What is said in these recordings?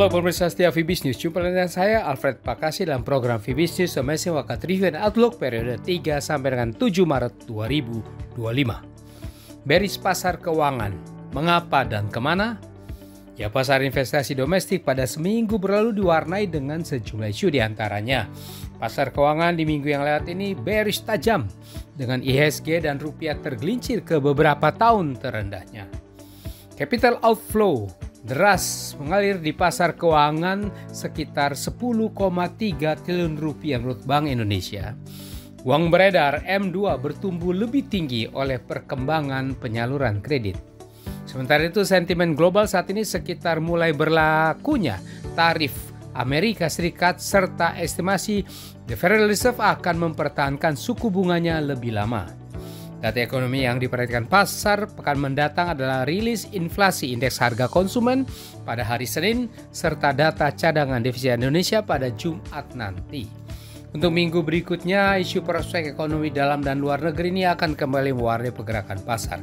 Halo pemirsa setia Fibis News, jumpa dengan saya Alfred Pakasi dalam program Fibis News Domestic Market Review and Outlook periode 3 sampai dengan 7 Maret 2025. Bearish pasar keuangan, mengapa dan kemana? Ya, pasar investasi domestik pada seminggu berlalu diwarnai dengan sejumlah isu diantaranya. Pasar keuangan di minggu yang lewat ini bearish tajam dengan IHSG dan rupiah tergelincir ke beberapa tahun terendahnya. Capital outflow deras mengalir di pasar keuangan sekitar 10,3 triliun rupiah menurut Bank Indonesia. Uang beredar M2 bertumbuh lebih tinggi oleh perkembangan penyaluran kredit. Sementara itu sentimen global saat ini sekitar mulai berlakunya tarif Amerika Serikat serta estimasi The Federal Reserve akan mempertahankan suku bunganya lebih lama. Data ekonomi yang diperhatikan pasar pekan mendatang adalah rilis inflasi indeks harga konsumen pada hari Senin serta data cadangan devisa Indonesia pada Jumat nanti. Untuk minggu berikutnya, isu prospek ekonomi dalam dan luar negeri ini akan kembali mewarnai pergerakan pasar.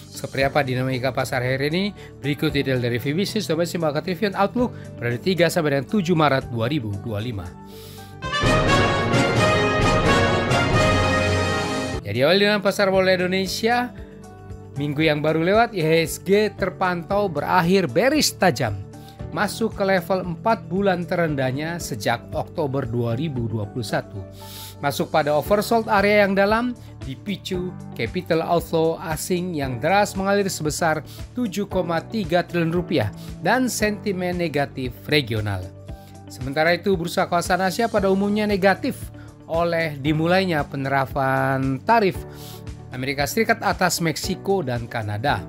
Seperti apa dinamika pasar hari ini? Berikut detail dari Fibis News Domestic Market Review and Outlook pada 3 sampai dengan 7 Maret 2025. Jadi awal dengan pasar bola Indonesia, minggu yang baru lewat IHSG terpantau berakhir bearish tajam, masuk ke level 4 bulan terendahnya sejak Oktober 2021. Masuk pada oversold area yang dalam dipicu capital outflow asing yang deras mengalir sebesar 7,3 triliun rupiah dan sentimen negatif regional. Sementara itu bursa kawasan Asia pada umumnya negatif oleh dimulainya penerapan tarif Amerika Serikat atas Meksiko dan Kanada.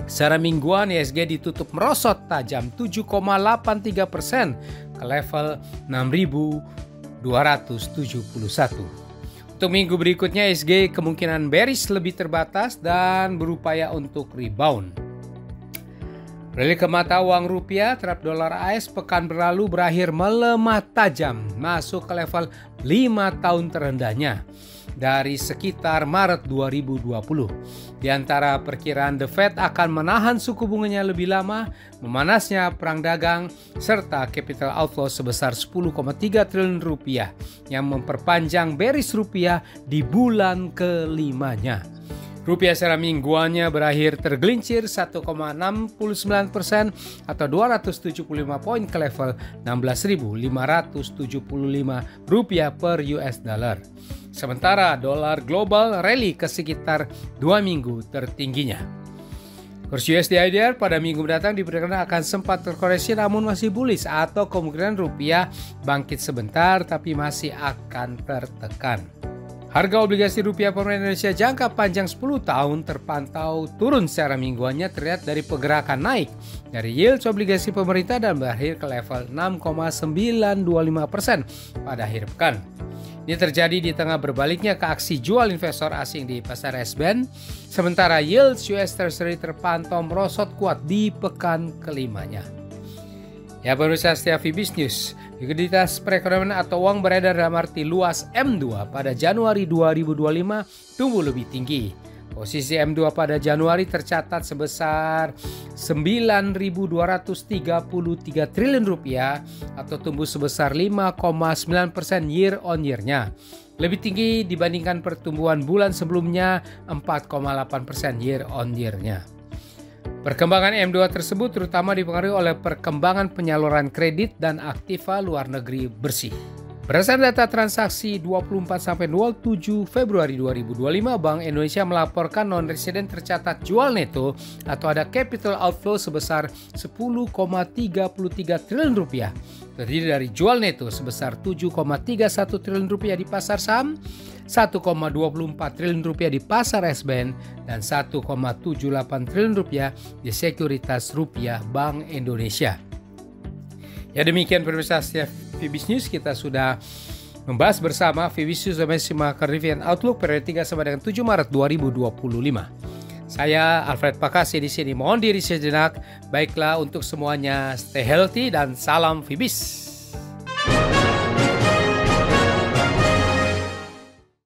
Secara mingguan IHSG ditutup merosot tajam 7,83% ke level 6.271. Untuk minggu berikutnya IHSG kemungkinan bearish lebih terbatas dan berupaya untuk rebound. Beralih ke mata uang rupiah, terhadap dolar AS pekan berlalu berakhir melemah tajam, masuk ke level 5 tahun terendahnya dari sekitar Maret 2020. Di antara perkiraan The Fed akan menahan suku bunganya lebih lama, memanasnya perang dagang, serta capital outflow sebesar 10,3 triliun rupiah yang memperpanjang bearish rupiah di bulan kelimanya. Rupiah secara mingguannya berakhir tergelincir 1,69% atau 275 poin ke level 16.575 rupiah per US dollar. Sementara dolar global rally ke sekitar 2 minggu tertingginya. Kurs USD IDR pada minggu mendatang diperkirakan akan sempat terkoreksi namun masih bullish atau kemungkinan rupiah bangkit sebentar tapi masih akan tertekan. Harga obligasi rupiah pemerintah Indonesia jangka panjang 10 tahun terpantau turun secara mingguannya terlihat dari pergerakan naik dari yield obligasi pemerintah dan berakhir ke level 6,925% pada akhir pekan. Ini terjadi di tengah berbaliknya ke aksi jual investor asing di pasar S-band, sementara yield US Treasury terpantau merosot kuat di pekan kelimanya. Ya pemirsa setia Fibis News, likuiditas perekonomian atau uang beredar dalam arti luas M2 pada Januari 2025 tumbuh lebih tinggi. Posisi M2 pada Januari tercatat sebesar 9.233 triliun rupiah atau tumbuh sebesar 5,9% year on year-nya. Lebih tinggi dibandingkan pertumbuhan bulan sebelumnya 4,8% year on year-nya. Perkembangan M2 tersebut terutama dipengaruhi oleh perkembangan penyaluran kredit dan aktiva luar negeri bersih. Berdasarkan data transaksi 24-27 Februari 2025, Bank Indonesia melaporkan non-residen tercatat jual neto atau ada capital outflow sebesar 10,33 triliun rupiah. Terdiri dari jual neto sebesar 7,31 triliun rupiah di pasar saham, 1,24 triliun rupiah di pasar S-band, dan 1,78 triliun rupiah di sekuritas rupiah Bank Indonesia. Ya demikian pemirsa setia Fibis News, kita sudah membahas bersama Fibis News Domestic Market Review and Outlook periode 3 sampai dengan 7 Maret 2025. Saya Alfred Pakasi di sini mohon diri sejenak. Baiklah untuk semuanya, stay healthy dan salam Fibis.